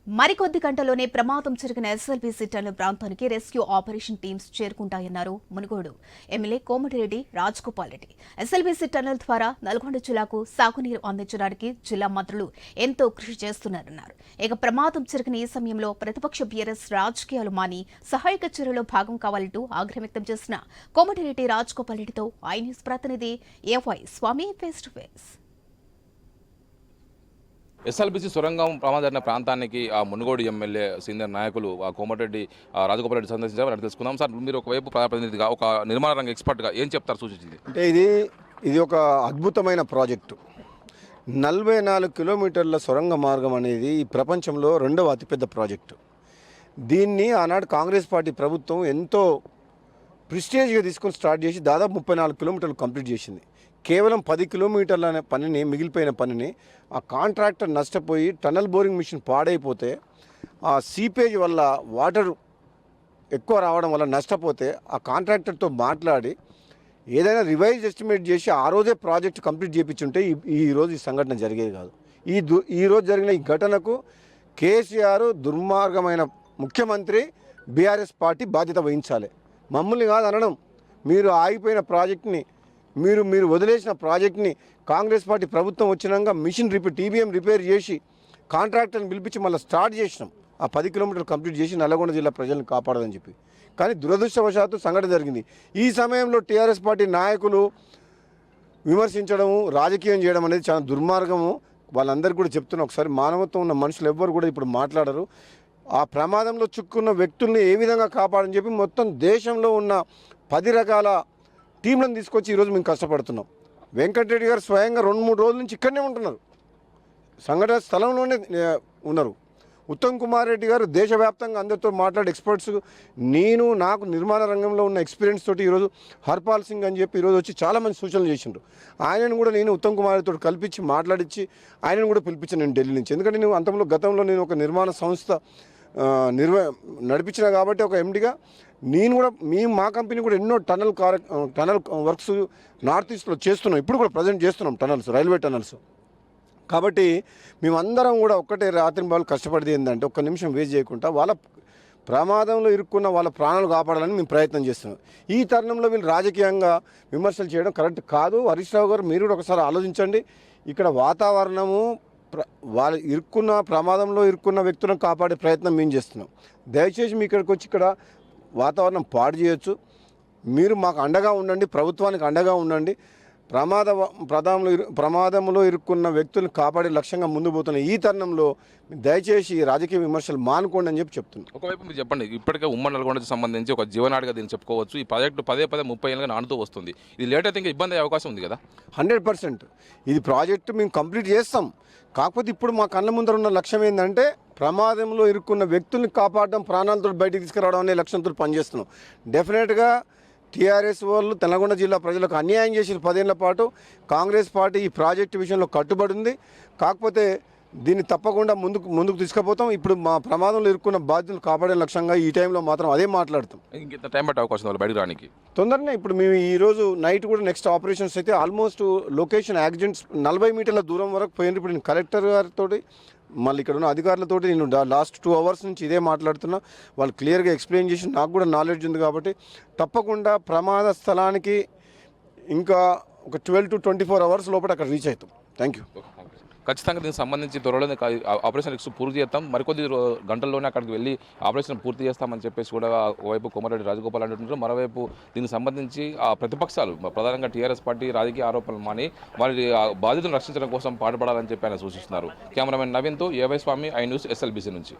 మరికొద్ది గంటలోనే ప్రమాదం జరిగిన ఎస్ఎల్బీసీ టన్నెల్ ప్రాంతానికి రెస్క్యూ ఆపరేషన్ టీమ్స్ చేరుకుంటాయన్నారు Munugode MLA Komatireddy Rajagopal Reddy. SLBC tunnel ద్వారా నల్గొండ జిల్లాకు సాగునీరు అందించడానికి జిల్లా మంత్రులు ఎంతో కృషి చేస్తున్నారన్నారు. ఇక ప్రమాదం జరిగిన ఈ సమయంలో ప్రతిపక్ష బీఆర్ఎస్ రాజకీయాలు మాని సహాయక చర్యలో భాగం కావాలంటూ ఆగ్రహం వ్యక్తం చేసిన కోమటిరెడ్డి రాజగోపాల్ రెడ్డితో ఐ న్యూస్ ప్రతినిధి ఏవై స్వామి ఫేస్ టు ఫేస్. ఎస్ఎల్బీసీ సొరంగం ప్రమాదం జరిగిన ప్రాంతానికి మునుగోడు ఎమ్మెల్యే సీనియర్ నాయకులు కోమటిరెడ్డి రాజగోపాల్ రెడ్డి సందర్శించారు. తెలుసుకుందాం. సార్, మీరు ఒకవైపు ప్రతినిధిగా ఒక నిర్మాణ రంగ ఎక్స్పర్ట్గా ఏం చెప్తారు సూచించింది? అంటే ఇది ఒక అద్భుతమైన ప్రాజెక్టు. 44 కిలోమీటర్ల సొరంగ మార్గం అనేది ఈ ప్రపంచంలో రెండవ అతిపెద్ద ప్రాజెక్టు. దీన్ని ఆనాడు కాంగ్రెస్ పార్టీ ప్రభుత్వం ఎంతో ప్రిస్టేజ్గా తీసుకొని స్టార్ట్ చేసి దాదాపు 34 కిలోమీటర్లు కంప్లీట్ చేసింది. కేవలం 10 కిలోమీటర్ల మిగిలిపోయిన పనిని ఆ కాంట్రాక్టర్ నష్టపోయి టన్నల్ బోరింగ్ మిషన్ పాడైపోతే ఆ సీపేజ్ వల్ల వాటర్ ఎక్కువ రావడం వల్ల నష్టపోతే ఆ కాంట్రాక్టర్తో మాట్లాడి ఏదైనా రివైజ్ ఎస్టిమేట్ చేసి ఆ రోజే ప్రాజెక్ట్ కంప్లీట్ చేయించుంటే ఈరోజు ఈ సంఘటన జరిగేది కాదు. ఈరోజు జరిగిన ఈ ఘటనకు కేసీఆర్ దుర్మార్గమైన ముఖ్యమంత్రి బీఆర్ఎస్ పార్టీ బాధ్యత వహించాలి. మమ్మల్ని కాదు అనడం. మీరు ఆగిపోయిన ప్రాజెక్ట్ని మీరు వదిలేసిన ప్రాజెక్ట్ని కాంగ్రెస్ పార్టీ ప్రభుత్వం వచ్చినాక మిషన్ టీబీఎం రిపేర్ చేసి కాంట్రాక్టర్ని పిలిపించి మళ్ళీ స్టార్ట్ చేసినాం. ఆ 10 కిలోమీటర్లు కంప్లీట్ చేసి నల్గొండ జిల్లా ప్రజలను కాపాడదని చెప్పి. కానీ దురదృష్టవశాత్తు సంఘటన జరిగింది. ఈ సమయంలో టీఆర్ఎస్ పార్టీ నాయకులు విమర్శించడము, రాజకీయం చేయడం అనేది చాలా దుర్మార్గము. వాళ్ళందరికీ కూడా చెప్తున్నా, ఒకసారి మానవత్వం ఉన్న మనుషులు ఎవ్వరు కూడా ఇప్పుడు మాట్లాడరు. ఆ ప్రమాదంలో చిక్కున్న వ్యక్తుల్ని ఏ విధంగా కాపాడని చెప్పి మొత్తం దేశంలో ఉన్న 10 రకాల టీంలను తీసుకొచ్చి ఈరోజు మేము కష్టపడుతున్నాం. వెంకటరెడ్డి గారు స్వయంగా 2-3 రోజుల నుంచి ఇక్కడనే ఉంటున్నారు, సంఘటన స్థలంలోనే ఉన్నారు. ఉత్తమ్ కుమార్ రెడ్డి గారు దేశవ్యాప్తంగా అందరితో మాట్లాడే ఎక్స్పర్ట్స్, నాకు నిర్మాణ రంగంలో ఉన్న ఎక్స్పీరియన్స్ తోటి ఈరోజు హర్పాల్ సింగ్ అని చెప్పి ఈరోజు వచ్చి చాలామంది సూచనలు చేసిండ్రు. ఆయనను కూడా నేను ఉత్తమ్ కుమార్ రెడ్డితో కల్పించి మాట్లాడించి ఆయనను కూడా పిలిపించాను నేను ఢిల్లీ నుంచి. ఎందుకంటే గతంలో నేను ఒక నిర్మాణ సంస్థ నడిపించిన కాబట్టి ఒక ఎండిగా నేను కూడా మా కంపెనీ కూడా ఎన్నో టనల్ వర్క్స్ నార్త్ ఈస్ట్లో చేస్తున్నాం. ఇప్పుడు కూడా ప్రజెంట్ చేస్తున్నాం టనల్స్, రైల్వే టనల్స్. కాబట్టి మేమందరం కూడా ఒక్కటే రాత్రింబాలు కష్టపడేది ఏంటంటే ఒక్క నిమిషం వేస్ట్ చేయకుండా వాళ్ళ ప్రమాదంలో ఇరుక్కున్న వాళ్ళ ప్రాణాలు కాపాడాలని మేము ప్రయత్నం చేస్తున్నాం. ఈ తరుణంలో వీళ్ళు రాజకీయంగా విమర్శలు చేయడం కరెక్ట్ కాదు. హరీష్ రావు గారు, మీరు కూడా ఒకసారి ఆలోచించండి. ఇక్కడ వాతావరణము ప్రమాదంలో ఇరుక్కున్న వ్యక్తులను కాపాడే ప్రయత్నం మేము చేస్తున్నాం. దయచేసి మీ ఇక్కడికి వచ్చి ఇక్కడ వాతావరణం పాడు చేయొచ్చు. మీరు మాకు అండగా ఉండండి, ప్రభుత్వానికి అండగా ఉండండి. ప్రమాదంలో ఇరుక్కున్న వ్యక్తులను కాపాడే లక్ష్యంగా ముందు పోతున్న ఈ తరుణంలో దయచేసి రాజకీయ విమర్శలు మానుకోండి అని చెప్తున్నాను. ఒకవైపు మీరు చెప్పండి, ఇప్పటికే ఉమ్మడి నల్గొండకు సంబంధించి ఒక జీవనాడిగా దీన్ని చెప్పుకోవచ్చు. ఈ ప్రాజెక్టు పదే 30 ఏళ్ళుగా నానుతూ వస్తుంది. ఇది లేట్ అయితే ఇంకా ఇబ్బంది అయ్యే అవకాశం ఉంది కదా? 100% ఇది ప్రాజెక్టు మేము కంప్లీట్ చేస్తాం. కాకపోతే ఇప్పుడు మా కళ్ళ ముందర ఉన్న లక్ష్యం ఏంటంటే ప్రమాదంలో ఇరుక్కున్న వ్యక్తుల్ని కాపాడడం, ప్రాణాలతో బయటికి తీసుకురావడం అనే లక్ష్యంతో పనిచేస్తున్నాం. డెఫినెట్గా టీఆర్ఎస్ వాళ్ళు నల్గొండ జిల్లా ప్రజలకు అన్యాయం చేసిన 10 ఏళ్ల పాటు కాంగ్రెస్ పార్టీ ఈ ప్రాజెక్టు విషయంలో కట్టుబడి ఉంది. కాకపోతే దీన్ని తప్పకుండా ముందుకు తీసుకుపోతాం. ఇప్పుడు మా ప్రమాదంలో ఇరుక్కున్న బాధ్యతలు కాపాడే లక్ష్యంగా ఈ టైంలో మాత్రం అదే మాట్లాడతాం. ఇంత టైం పట్టే అవకాశం ఉంది బయటకు రానికి? తొందరనే. ఇప్పుడు మేము ఈరోజు నైట్ కూడా నెక్స్ట్ ఆపరేషన్స్ అయితే ఆల్మోస్ట్ లొకేషన్ యాక్సిడెంట్స్ 40 మీటర్ల దూరం వరకు పోయిన. ఇప్పుడు నేను కలెక్టర్ గారితో మళ్ళీ ఇక్కడ ఉన్న అధికారులతో నేను లాస్ట్ 2 అవర్స్ నుంచి ఇదే మాట్లాడుతున్నా. వాళ్ళు క్లియర్గా ఎక్స్ప్లెయిన్ చేసి నాకు కూడా నాలెడ్జ్ ఉంది కాబట్టి తప్పకుండా ప్రమాద స్థలానికి ఇంకా ఒక 12 to 24 అవర్స్ లోపల అక్కడ రీచ్ అవుతాం. Thank you. ఖచ్చితంగా దీనికి సంబంధించి త్వరలోనే ఆపరేషన్ పూర్తి చేస్తాం. మరికొద్ది గంటల్లోనే అక్కడికి వెళ్ళి ఆపరేషన్ పూర్తి చేస్తామని చెప్పేసి కూడా ఒకవైపు కోమటిరెడ్డి రాజగోపాల్ అంటున్నారు. మరోవైపు దీనికి సంబంధించి ప్రతిపక్షాలు ప్రధానంగా టీఆర్ఎస్ పార్టీ రాజకీయ ఆరోపణలు మాని వారి బాధితులను రక్షించడం కోసం పాటుపడాలని చెప్పి ఆయన సూచిస్తున్నారు. కెమెరామెన్ నవీన్తో A Y Swamy, I News, SLBC నుంచి.